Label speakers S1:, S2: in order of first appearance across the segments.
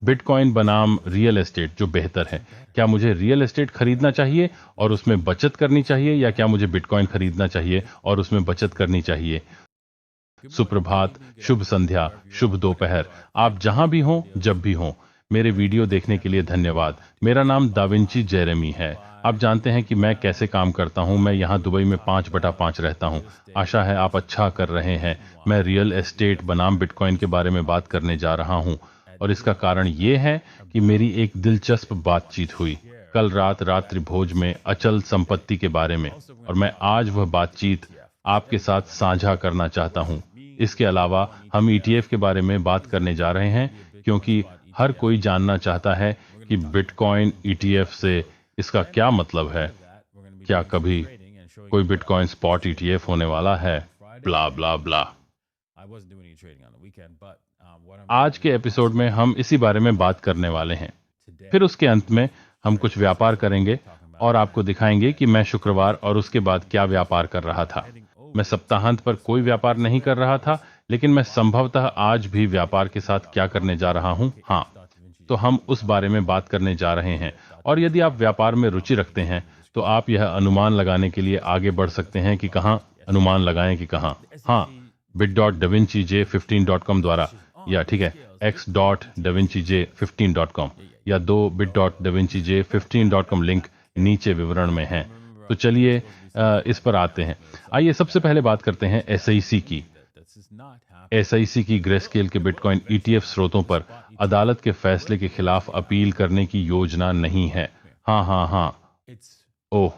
S1: Bitcoin बनाम real estate जो बेहतर है? क्या मुझे रियल एस्टेट खरीदना चाहिए और उसमें बचत करनी चाहिए, या क्या मुझे बिटकॉइन खरीदना चाहिए और उसमें बचत करनी चाहिए? सुप्रभात, शुभ संध्या, शुभ दोपहर, आप जहां भी हों, जब भी हों, मेरे वीडियो देखने के लिए धन्यवाद। मेरा नाम दाविंची जेरेमी है। आप जानते हैं कि मैं कैसे काम करता हूं। मैं यहां दुबई में 5/5 रहता हूं। आशा है आप अच्छा कर रहे हैं। मैं रियल एस्टेट बनाम बिटकॉइन के बारे में बात करने जा रहा हूं, और इसका कारण ये है कि मेरी एक दिलचस्प बातचीत हुई कल रात रात्रि भोज में अचल संपत्ति के बारे में, और मैं आज वह बातचीत आपके साथ साझा करना चाहता हूं। इसके अलावा हम ईटीएफ के बारे में बात करने जा रहे हैं, क्योंकि हर कोई जानना चाहता है कि बिटकॉइन ईटीएफ से इसका क्या मतलब है। क्या कभी कोई बिटकॉइन स्पॉट ईटीएफ होने वाला है? ब्ला ब्ला ब्ला। आज के एपिसोड में हम इसी बारे में बात करने वाले हैं। फिर उसके अंत में हम कुछ व्यापार करेंगे और आपको दिखाएंगे कि मैं शुक्रवार और उसके बाद क्या व्यापार कर रहा था। मैं सप्ताहांत पर कोई व्यापार नहीं कर रहा था, लेकिन मैं संभवतः आज भी व्यापार के साथ क्या करने जा रहा हूं, हाँ, तो हम उस बारे में बात करने जा रहे हैं। और यदि आप व्यापार में रुचि रखते हैं तो आप यह अनुमान लगाने के लिए आगे बढ़ सकते हैं कि कहां अनुमान लगाएं कि कहां। हाँ, bit.davincij15.com द्वारा, या ठीक है, x.davincij15.com या 2bit.davincij15.com लिंक नीचे विवरण में है। तो चलिए इस पर आते हैं। आइए सबसे पहले बात करते हैं एसआईसी की। एसआईसी की ग्रेस्केल के बिटकॉइन ईटीएफ स्रोतों पर अदालत के फैसले के खिलाफ अपील करने की योजना नहीं है। हाँ हाँ हाँ, ओह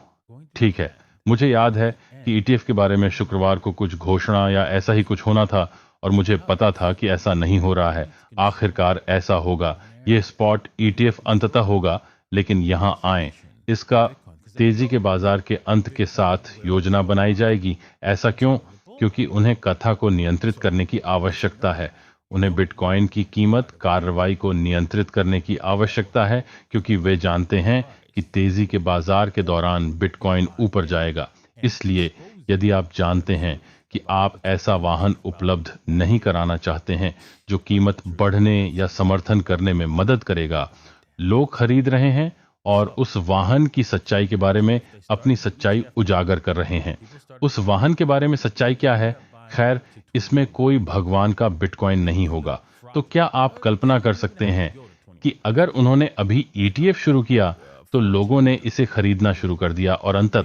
S1: ठीक है, मुझे याद है कि ईटीएफ के बारे में शुक्रवार को कुछ घोषणा या ऐसा ही कुछ होना था, और मुझे पता था कि ऐसा नहीं हो रहा है। आखिरकार ऐसा होगा। यह स्पॉट ईटीएफ अंततः होगा, लेकिन यहां आए, इसका तेजी के बाजार के अंत के साथ योजना बनाई जाएगी। ऐसा क्यों? क्योंकि उन्हें कथा को नियंत्रित करने की आवश्यकता है। उन्हें बिटकॉइन की कीमत कार्रवाई को नियंत्रित करने की आवश्यकता है, क्योंकि वे जानते हैं कि तेजी के बाजार के दौरान बिटकॉइन ऊपर जाएगा। इसलिए यदि आप जानते हैं कि आप ऐसा वाहन उपलब्ध नहीं कराना चाहते हैं जो कीमत बढ़ने या समर्थन करने में मदद करेगा, लोग खरीद रहे हैं और उस वाहन की सच्चाई के बारे में अपनी सच्चाई उजागर कर रहे हैं। उस वाहन के बारे में सच्चाई क्या है? खैर, इसमें कोई भगवान का बिटकॉइन नहीं होगा। तो क्या आप कल्पना कर सकते हैं कि अगर उन्होंने अभी ईटीएफ शुरू किया तो लोगों ने इसे खरीदना शुरू कर दिया और अंततः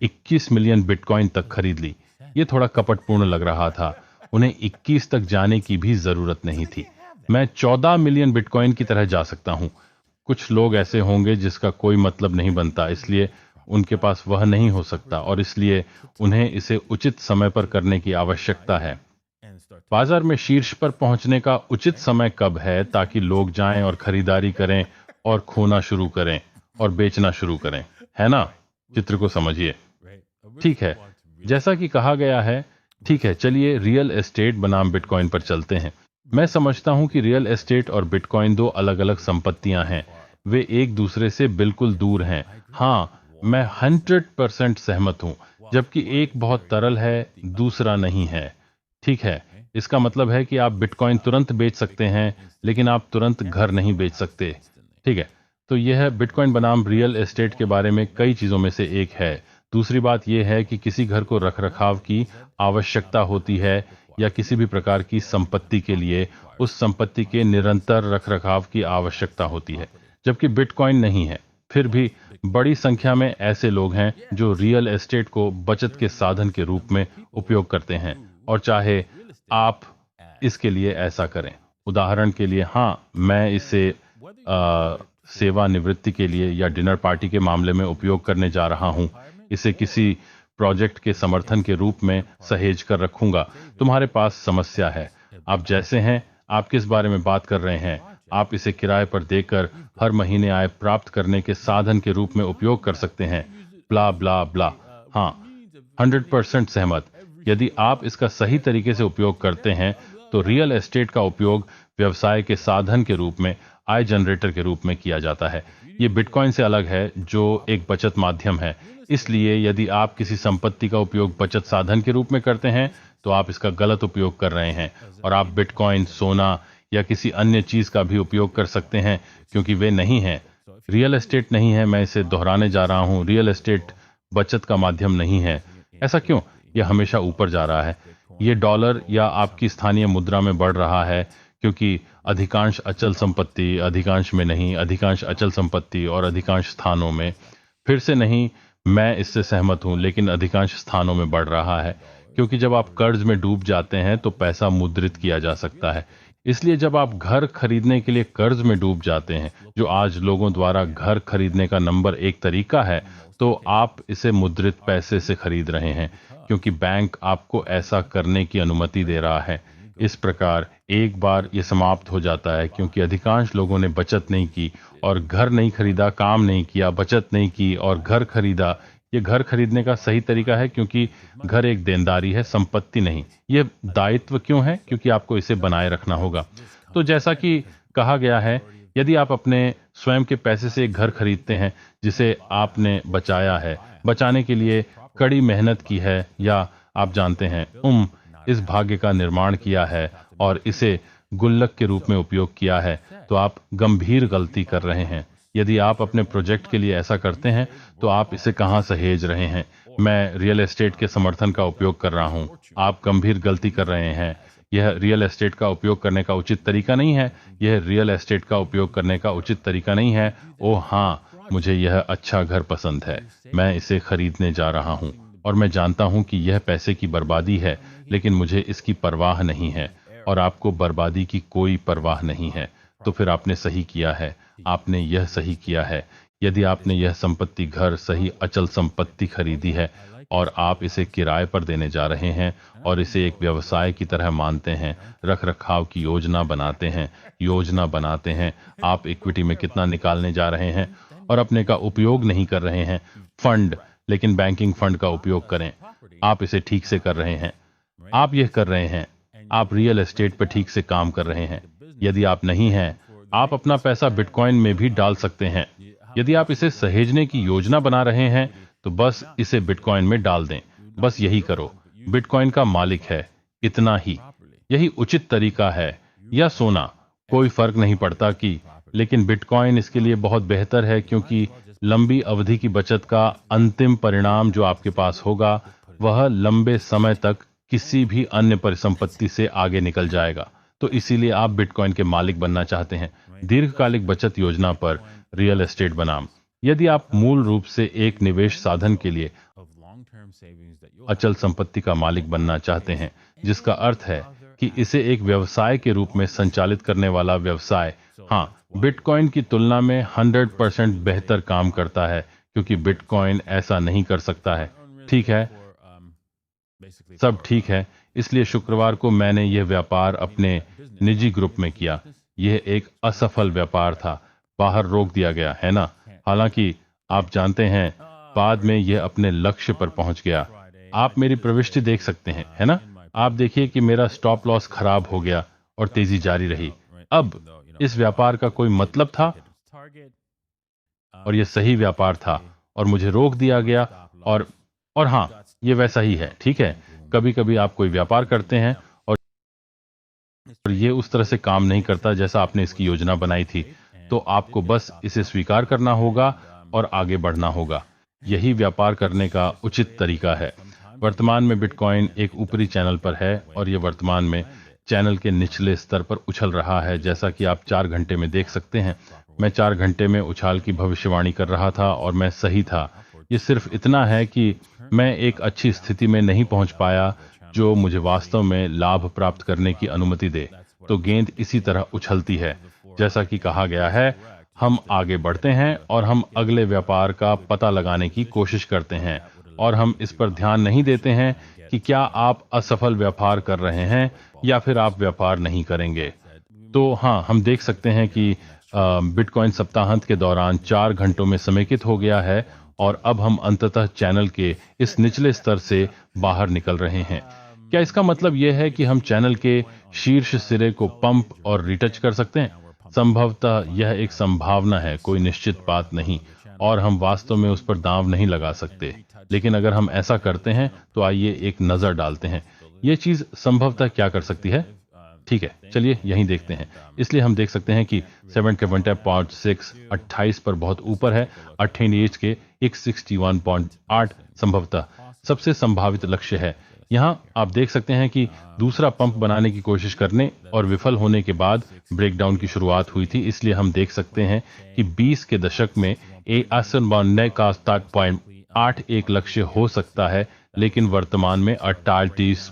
S1: 21 मिलियन बिटकॉइन तक खरीद ली। ये थोड़ा कपटपूर्ण लग रहा था। उन्हें 21 तक जाने की भी जरूरत नहीं थी। मैं 14 मिलियन बिटकॉइन की तरह जा सकता हूं। कुछ लोग ऐसे होंगे जिसका कोई मतलब नहीं बनता, इसलिए उनके पास वह नहीं हो सकता, और इसलिए उन्हें इसे उचित समय पर करने की आवश्यकता है। बाजार में शीर्ष पर पहुंचने का उचित समय कब है, ताकि लोग जाएं और खरीदारी करें और खोना शुरू करें और बेचना शुरू करें, है ना? चित्र को समझिए। ठीक है, जैसा कि कहा गया है। ठीक है, चलिए रियल एस्टेट बनाम बिटकॉइन पर चलते हैं। मैं समझता हूं कि रियल एस्टेट और बिटकॉइन दो अलग अलग संपत्तियां हैं। वे एक दूसरे से बिल्कुल दूर हैं। हाँ, मैं 100% सहमत हूं। जबकि एक बहुत तरल है, दूसरा नहीं है। ठीक है, इसका मतलब है कि आप बिटकॉइन तुरंत बेच सकते हैं, लेकिन आप तुरंत घर नहीं बेच सकते। ठीक है, तो यह बिटकॉइन बनाम रियल एस्टेट के बारे में कई चीजों में से एक है। दूसरी बात यह है कि किसी घर को रखरखाव की आवश्यकता होती है, या किसी भी प्रकार की संपत्ति के लिए उस संपत्ति के निरंतर रखरखाव की आवश्यकता होती है, जबकि बिटकॉइन नहीं है। फिर भी बड़ी संख्या में ऐसे लोग हैं जो रियल एस्टेट को बचत के साधन के रूप में उपयोग करते हैं, और चाहे आप इसके लिए ऐसा करें। उदाहरण के लिए, हाँ, मैं इसे सेवानिवृत्ति के लिए या डिनर पार्टी के मामले में उपयोग करने जा रहा हूं। इसे किसी प्रोजेक्ट के समर्थन के रूप में सहेज कर रखूंगा। तुम्हारे पास समस्या है। आप जैसे हैं, आप किस बारे में बात कर रहे हैं? आप इसे किराए पर देकर हर महीने आय प्राप्त करने के साधन के रूप में उपयोग कर सकते हैं। ब्ला ब्ला ब्ला। हाँ, 100% सहमत। यदि आप इसका सही तरीके से उपयोग करते हैं तो रियल एस्टेट का उपयोग व्यवसाय के साधन के रूप में, आय जनरेटर के रूप में किया जाता है। ये बिटकॉइन से अलग है, जो एक बचत माध्यम है। इसलिए यदि आप किसी संपत्ति का उपयोग बचत साधन के रूप में करते हैं तो आप इसका गलत उपयोग कर रहे हैं, और आप बिटकॉइन, सोना या किसी अन्य चीज का भी उपयोग कर सकते हैं, क्योंकि वे नहीं हैं। रियल एस्टेट नहीं है, मैं इसे दोहराने जा रहा हूं, रियल एस्टेट बचत का माध्यम नहीं है। ऐसा क्यों? यह हमेशा ऊपर जा रहा है। ये डॉलर या आपकी स्थानीय मुद्रा में बढ़ रहा है, क्योंकि अधिकांश अचल संपत्ति, अधिकांश में नहीं, अधिकांश अचल संपत्ति और अधिकांश स्थानों में, फिर से नहीं, मैं इससे सहमत हूं, लेकिन अधिकांश स्थानों में बढ़ रहा है, क्योंकि जब आप कर्ज में डूब जाते हैं तो पैसा मुद्रित किया जा सकता है। इसलिए जब आप घर खरीदने के लिए कर्ज में डूब जाते हैं, जो आज लोगों द्वारा घर खरीदने का नंबर एक तरीका है, तो आप इसे मुद्रित पैसे से खरीद रहे हैं, क्योंकि बैंक आपको ऐसा करने की अनुमति दे रहा है। इस प्रकार एक बार ये समाप्त हो जाता है, क्योंकि अधिकांश लोगों ने बचत नहीं की और घर नहीं खरीदा, काम नहीं किया, बचत नहीं की और घर खरीदा। ये घर खरीदने का सही तरीका है, क्योंकि घर एक देनदारी है, संपत्ति नहीं। ये दायित्व क्यों है? क्योंकि आपको इसे बनाए रखना होगा। तो जैसा कि कहा गया है, यदि आप अपने स्वयं के पैसे से एक घर खरीदते हैं जिसे आपने बचाया है, बचाने के लिए कड़ी मेहनत की है, या आप जानते हैं इस भाग्य का निर्माण किया है और इसे गुल्लक के रूप में उपयोग किया है, तो आप गंभीर गलती कर रहे हैं। यदि आप अपने प्रोजेक्ट के लिए ऐसा करते हैं, तो आप इसे कहां सहेज रहे हैं? मैं रियल एस्टेट के समर्थन का उपयोग कर रहा हूं। आप गंभीर गलती कर रहे हैं। यह रियल एस्टेट का उपयोग करने का उचित तरीका नहीं है। यह रियल एस्टेट का उपयोग करने का उचित तरीका नहीं है। ओह हाँ, मुझे यह अच्छा घर पसंद है, मैं इसे खरीदने जा रहा हूं और मैं जानता हूं कि यह पैसे की बर्बादी है, लेकिन मुझे इसकी परवाह नहीं है। और आपको बर्बादी की कोई परवाह नहीं है, तो फिर आपने सही किया है। आपने यह सही किया है। यदि आपने यह संपत्ति, घर, सही अचल संपत्ति खरीदी है और आप इसे किराए पर देने जा रहे हैं और इसे एक व्यवसाय की तरह मानते हैं, रख रखाव की योजना बनाते हैं, आप इक्विटी में कितना निकालने जा रहे हैं और अपने का उपयोग नहीं कर रहे हैं फंड, लेकिन बैंकिंग फंड का उपयोग करें। आप इसे ठीक से कर रहे हैं। आप यह कर रहे हैं। आप रियल एस्टेट पर ठीक से काम कर रहे हैं। यदि आप नहीं हैं, आप अपना पैसा बिटकॉइन में भी डाल सकते हैं। यदि आप इसे सहेजने की योजना बना रहे हैं, तो बस इसे बिटकॉइन में डाल दें। बस यही करो। बिटकॉइन का मालिक है, इतना ही। यही उचित तरीका है। या सोना, कोई फर्क नहीं पड़ता कि, लेकिन बिटकॉइन इसके लिए बहुत बेहतर है, क्योंकि लंबी अवधि की बचत का अंतिम परिणाम जो आपके पास होगा, वह लंबे समय तक किसी भी अन्य परिसंपत्ति से आगे निकल जाएगा। तो इसीलिए आप बिटकॉइन के मालिक बनना चाहते हैं। दीर्घकालिक बचत योजना पर रियल एस्टेट बनाम। यदि आप मूल रूप से एक निवेश साधन के लिए अचल संपत्ति का मालिक बनना चाहते हैं, जिसका अर्थ है कि इसे एक व्यवसाय के रूप में संचालित करने वाला व्यवसाय, हाँ, बिटकॉइन की तुलना में 100% बेहतर काम करता है, क्योंकि बिटकॉइन ऐसा नहीं कर सकता है। ठीक है, सब ठीक है। इसलिए शुक्रवार को मैंने यह व्यापार अपने निजी ग्रुप में किया। यह एक असफल व्यापार था, बाहर रोक दिया गया, है ना? हालांकि आप जानते हैं, बाद में यह अपने लक्ष्य पर पहुंच गया। आप मेरी प्रविष्टि देख सकते हैं, है ना? आप देखिए कि मेरा स्टॉप लॉस खराब हो गया और तेजी जारी रही। अब इस व्यापार का कोई मतलब था और यह सही व्यापार था और मुझे रोक दिया गया। और हाँ, ये वैसा ही है, ठीक है? कभी कभी आप कोई व्यापार करते हैं और ये उस तरह से काम नहीं करता जैसा आपने इसकी योजना बनाई थी, तो आपको बस इसे स्वीकार करना होगा और आगे बढ़ना होगा। यही व्यापार करने का उचित तरीका है। वर्तमान में बिटकॉइन एक ऊपरी चैनल पर है और यह वर्तमान में चैनल के निचले स्तर पर उछल रहा है, जैसा कि आप 4 घंटे में देख सकते हैं। मैं 4 घंटे में उछाल की भविष्यवाणी कर रहा था और मैं सही था। ये सिर्फ इतना है कि मैं एक अच्छी स्थिति में नहीं पहुंच पाया जो मुझे वास्तव में लाभ प्राप्त करने की अनुमति दे। तो गेंद इसी तरह उछलती है। जैसा कि कहा गया है, हम आगे बढ़ते हैं और हम अगले व्यापार का पता लगाने की कोशिश करते हैं और हम इस पर ध्यान नहीं देते हैं कि क्या आप असफल व्यापार कर रहे हैं या फिर आप व्यापार नहीं करेंगे। तो हाँ, हम देख सकते हैं कि बिटकॉइन सप्ताहांत के दौरान 4 घंटों में समेकित हो गया है और अब हम अंततः चैनल के इस निचले स्तर से बाहर निकल रहे हैं। क्या इसका मतलब यह है कि हम चैनल के शीर्ष सिरे को पंप और रिटच कर सकते हैं? संभवतः यह एक संभावना है, कोई निश्चित बात नहीं, और हम वास्तव में उस पर दांव नहीं लगा सकते। लेकिन अगर हम ऐसा करते हैं तो आइए एक नजर डालते हैं। यह चीज संभवतः क्या कर सकती है? ठीक ठीक है, चलिए यहीं देखते हैं। इसलिए हम देख सकते हैं कि 7.6 28 पर बहुत ऊपर है। 18 के एक 61.8 संभवतः सबसे संभावित लक्ष्य है। यहाँ आप देख सकते हैं कि दूसरा पंप बनाने की कोशिश करने और विफल होने के बाद ब्रेकडाउन की शुरुआत हुई थी। इसलिए हम देख सकते हैं कि 20 के दशक में आसन बनने का 7.8 एक लक्ष्य हो सकता है, लेकिन वर्तमान में 48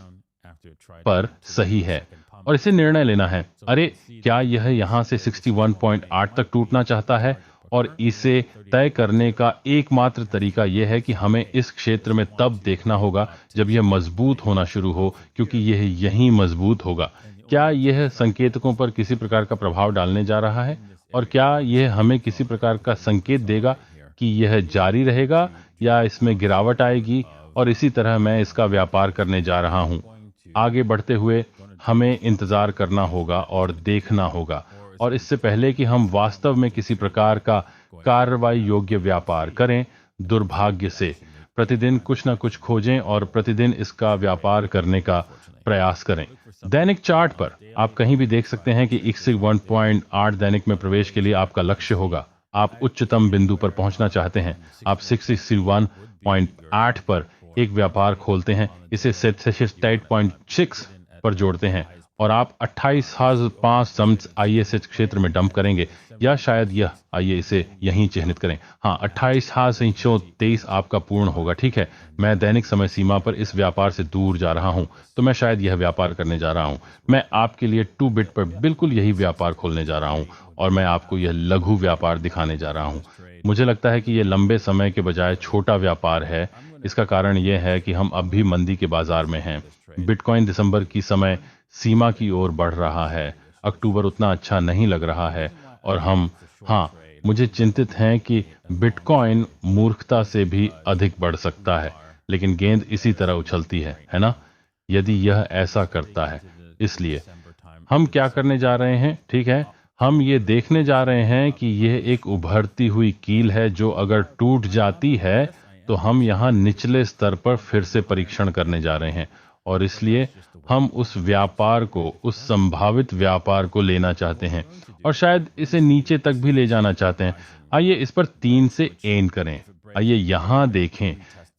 S1: पर सही है और इसे निर्णय लेना है। अरे क्या यह यहाँ से 61.8 तक टूटना चाहता है? और इसे तय करने का एकमात्र तरीका यह है कि हमें इस क्षेत्र में तब देखना होगा जब यह मजबूत होना शुरू हो, क्योंकि यह यहीं मजबूत होगा। क्या यह संकेतकों पर किसी प्रकार का प्रभाव डालने जा रहा है? और क्या यह हमें किसी प्रकार का संकेत देगा कि यह जारी रहेगा या इसमें गिरावट आएगी? और इसी तरह मैं इसका व्यापार करने जा रहा हूं। आगे बढ़ते हुए हमें इंतजार करना होगा और देखना होगा, और इससे पहले कि हम वास्तव में किसी प्रकार का कार्रवाई योग्य व्यापार करें, दुर्भाग्य से प्रतिदिन कुछ न कुछ खोजें और प्रतिदिन इसका व्यापार करने का प्रयास करें। दैनिक चार्ट पर आप कहीं भी देख सकते हैं कि 61.8 दैनिक में प्रवेश के लिए आपका लक्ष्य होगा। आप उच्चतम बिंदु पर पहुंचना चाहते हैं। आप 61.8 पर एक व्यापार खोलते हैं, इसे 68.6 पर जोड़ते हैं और आप 28,500 ISH क्षेत्र में डंप करेंगे, या शायद यह, आइए इसे यहीं चिह्नित करें। हाँ, 28,323 आपका पूर्ण होगा। ठीक है, मैं दैनिक समय सीमा पर इस व्यापार से दूर जा रहा हूं, तो मैं शायद यह व्यापार करने जा रहा हूं। मैं आपके लिए 2 बिट पर बिल्कुल यही व्यापार खोलने जा रहा हूं और मैं आपको यह लघु व्यापार दिखाने जा रहा हूं। मुझे लगता है कि यह लंबे समय के बजाय छोटा व्यापार है। इसका कारण यह है कि हम अब भी मंदी के बाजार में हैं। बिटकॉइन दिसंबर की समय सीमा की ओर बढ़ रहा है। अक्टूबर उतना अच्छा नहीं लग रहा है और हाँ, मुझे चिंतित हैं कि बिटकॉइन मूर्खता से भी अधिक बढ़ सकता है, लेकिन गेंद इसी तरह उछलती है ना? यदि यह ऐसा करता है। इसलिए हम क्या करने जा रहे हैं? ठीक है, हम ये देखने जा रहे हैं कि यह एक उभरती हुई कील है जो अगर टूट जाती है तो हम यहाँ निचले स्तर पर फिर से परीक्षण करने जा रहे हैं, और इसलिए हम उस व्यापार को, उस संभावित व्यापार को लेना चाहते हैं और शायद इसे नीचे तक भी ले जाना चाहते हैं। आइए इस पर 3 से एन करें। आइए यहाँ देखें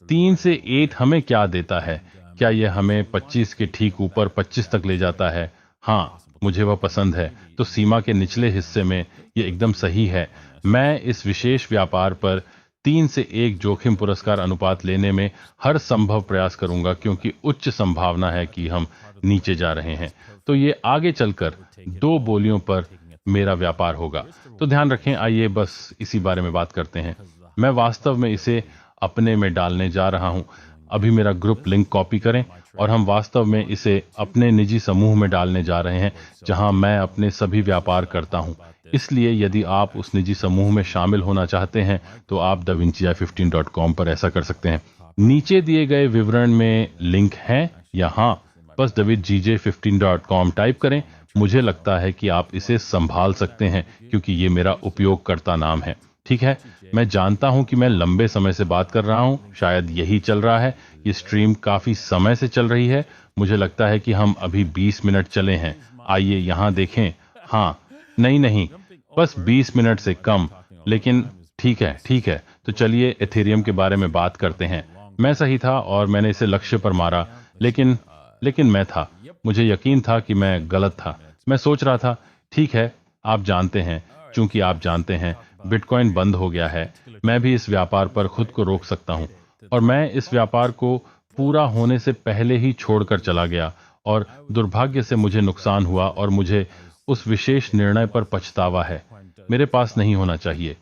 S1: 3 से 8 हमें क्या देता है। क्या यह हमें 25 के ठीक ऊपर 25 तक ले जाता है? हाँ, मुझे वह पसंद है। तो सीमा के निचले हिस्से में यह एकदम सही है। मैं इस विशेष व्यापार पर 3 से 1 जोखिम पुरस्कार अनुपात लेने में हर संभव प्रयास करूंगा, क्योंकि उच्च संभावना है कि हम नीचे जा रहे हैं। तो ये आगे चलकर 2 बोलियों पर मेरा व्यापार होगा। तो ध्यान रखें, आइए बस इसी बारे में बात करते हैं। मैं वास्तव में इसे अपने में डालने जा रहा हूं। अभी मेरा ग्रुप लिंक कॉपी करें और हम वास्तव में इसे अपने निजी समूह में डालने जा रहे हैं, जहां मैं अपने सभी व्यापार करता हूं। इसलिए यदि आप उस निजी समूह में शामिल होना चाहते हैं तो आप davinciai15.com पर ऐसा कर सकते हैं। नीचे दिए गए विवरण में लिंक है, यहाँ बस davidgj15.com टाइप करें। मुझे लगता है कि आप इसे संभाल सकते हैं, क्योंकि ये मेरा उपयोगकर्ता नाम है। ठीक है, मैं जानता हूं कि मैं लंबे समय से बात कर रहा हूं, शायद यही चल रहा है। ये स्ट्रीम काफी समय से चल रही है। मुझे लगता है कि हम अभी 20 मिनट चले हैं। आइए यहाँ देखें। हाँ, नहीं, बस 20 मिनट से कम, लेकिन ठीक है। तो चलिए एथेरियम के बारे में बात करते हैं। मैं सही था और मैंने इसे लक्ष्य पर मारा, लेकिन मैं था। मुझे यकीन था कि मैं गलत था। मैं सोच रहा था, ठीक है, आप जानते हैं, चूंकि आप जानते हैं बिटकॉइन बंद हो गया है, मैं भी इस व्यापार पर खुद को रोक सकता हूं। और मैं इस व्यापार को पूरा होने से पहले ही छोड़कर चला गया और दुर्भाग्य से मुझे नुकसान हुआ और मुझे उस विशेष निर्णय पर पछतावा है। मेरे पास नहीं होना चाहिए।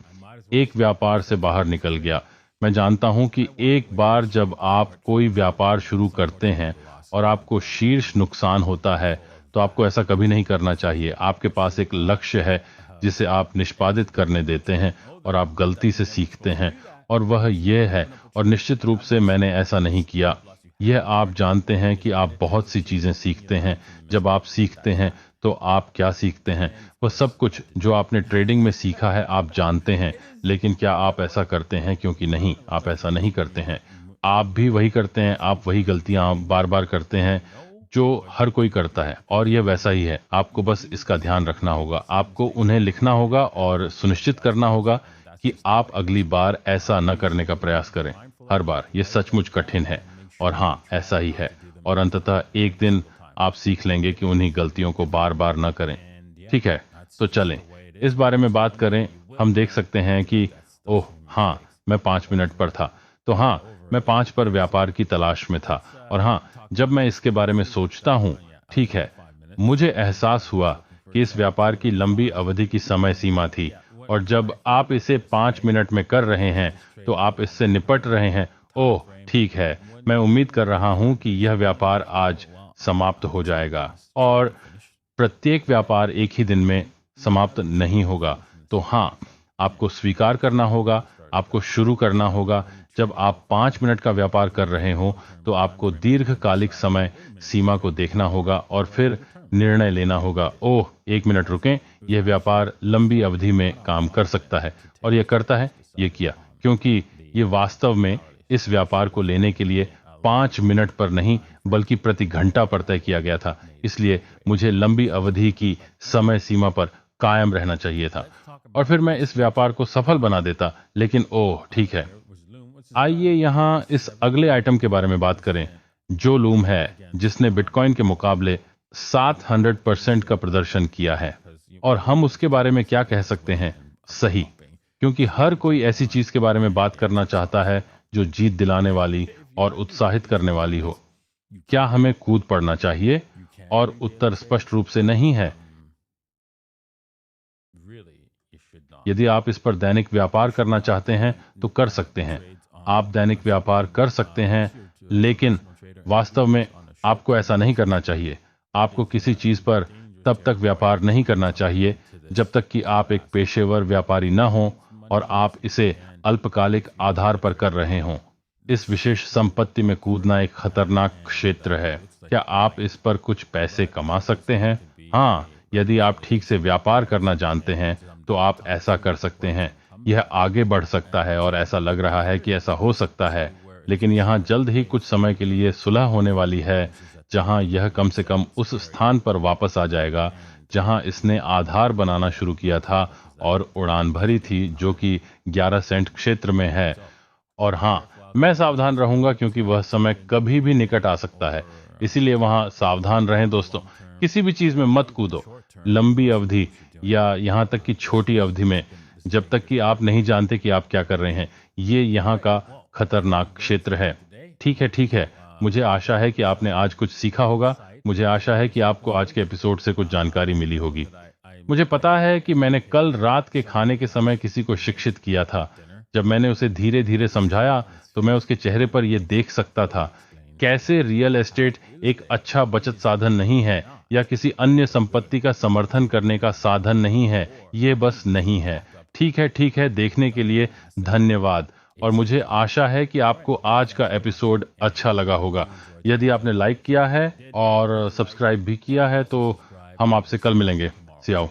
S1: एक व्यापार से बाहर निकल गया। मैं जानता हूं कि एक बार जब आप कोई व्यापार शुरू करते हैं और आपको शीर्ष नुकसान होता है, तो आपको ऐसा कभी नहीं करना चाहिए। आपके पास एक लक्ष्य है जिसे आप निष्पादित करने देते हैं और आप गलती से सीखते हैं, और वह यह है, और निश्चित रूप से मैंने ऐसा नहीं किया। यह आप जानते हैं कि आप बहुत सी चीजें सीखते हैं। जब आप सीखते हैं तो आप क्या सीखते हैं? वह सब कुछ जो आपने ट्रेडिंग में सीखा है आप जानते हैं, लेकिन क्या आप ऐसा करते हैं? क्योंकि नहीं, आप ऐसा नहीं करते हैं। आप भी वही करते हैं, आप वही गलतियां बार बार करते हैं। जो हर कोई करता है और यह वैसा ही है। आपको बस इसका ध्यान रखना होगा, आपको उन्हें लिखना होगा और सुनिश्चित करना होगा कि आप अगली बार ऐसा न करने का प्रयास करें। हर बार ये सचमुच कठिन है और हाँ, ऐसा ही है। और अंततः एक दिन आप सीख लेंगे कि उन्हीं गलतियों को बार बार न करें। ठीक है, तो चलें इस बारे में बात करें। हम देख सकते हैं कि ओह हाँ, मैं 5 मिनट पर था। तो हाँ, मैं 5 पर व्यापार की तलाश में था। और हाँ, जब मैं इसके बारे में सोचता हूँ, ठीक है, मुझे एहसास हुआ कि इस व्यापार की लंबी अवधि की समय सीमा थी और जब आप इसे 5 मिनट में कर रहे हैं तो आप इससे निपट रहे हैं। ओह ठीक है, मैं उम्मीद कर रहा हूं कि यह व्यापार आज समाप्त हो जाएगा। और प्रत्येक व्यापार एक ही दिन में समाप्त नहीं होगा। तो हाँ, आपको स्वीकार करना होगा, आपको शुरू करना होगा। जब आप 5 मिनट का व्यापार कर रहे हो तो आपको दीर्घकालिक समय सीमा को देखना होगा और फिर निर्णय लेना होगा। ओह 1 मिनट रुकें, यह व्यापार लंबी अवधि में काम कर सकता है। और यह करता है, यह किया, क्योंकि ये वास्तव में इस व्यापार को लेने के लिए 5 मिनट पर नहीं बल्कि प्रति घंटा पर तय किया गया था। इसलिए मुझे लंबी अवधि की समय सीमा पर कायम रहना चाहिए था और फिर मैं इस व्यापार को सफल बना देता। लेकिन ओह ठीक है, आइए यहाँ इस अगले आइटम के बारे में बात करें, जो लूम है, जिसने बिटकॉइन के मुकाबले 700% का प्रदर्शन किया है। और हम उसके बारे में क्या कह सकते हैं? सही, क्योंकि हर कोई ऐसी चीज के बारे में बात करना चाहता है जो जीत दिलाने वाली और उत्साहित करने वाली हो। क्या हमें कूद पड़ना चाहिए? और उत्तर स्पष्ट रूप से नहीं है। यदि आप इस पर दैनिक व्यापार करना चाहते हैं तो कर सकते हैं। आप दैनिक व्यापार कर सकते हैं, लेकिन वास्तव में आपको ऐसा नहीं करना चाहिए। आपको किसी चीज पर तब तक व्यापार नहीं करना चाहिए जब तक कि आप एक पेशेवर व्यापारी न हों और आप इसे अल्पकालिक आधार पर कर रहे हों। इस विशेष संपत्ति में कूदना एक खतरनाक क्षेत्र है। क्या आप इस पर कुछ पैसे कमा सकते हैं? हाँ, यदि आप ठीक से व्यापार करना जानते हैं तो आप ऐसा कर सकते हैं। यह आगे बढ़ सकता है और ऐसा लग रहा है कि ऐसा हो सकता है, लेकिन यहाँ जल्द ही कुछ समय के लिए सुलह होने वाली है जहां यह कम से कम उस स्थान पर वापस आ जाएगा जहां इसने आधार बनाना शुरू किया था और उड़ान भरी थी, जो कि 11 सेंट क्षेत्र में है। और हाँ, मैं सावधान रहूंगा क्योंकि वह समय कभी भी निकट आ सकता है। इसीलिए वहां सावधान रहें दोस्तों। किसी भी चीज में मत कूदो लंबी अवधि या यहाँ तक कि छोटी अवधि में, जब तक कि आप नहीं जानते कि आप क्या कर रहे हैं। ये यहाँ का खतरनाक क्षेत्र है। ठीक है, मुझे आशा है कि आपने आज कुछ सीखा होगा। मुझे आशा है कि आपको आज के एपिसोड से कुछ जानकारी मिली होगी। मुझे पता है कि मैंने कल रात के खाने के समय किसी को शिक्षित किया था। जब मैंने उसे धीरे धीरे समझाया तो मैं उसके चेहरे पर यह देख सकता था कैसे रियल एस्टेट एक अच्छा बचत साधन नहीं है या किसी अन्य संपत्ति का समर्थन करने का साधन नहीं है। ये बस नहीं है। ठीक है, देखने के लिए धन्यवाद। और मुझे आशा है कि आपको आज का एपिसोड अच्छा लगा होगा। यदि आपने लाइक किया है और सब्सक्राइब भी किया है तो हम आपसे कल मिलेंगे। सियाओ।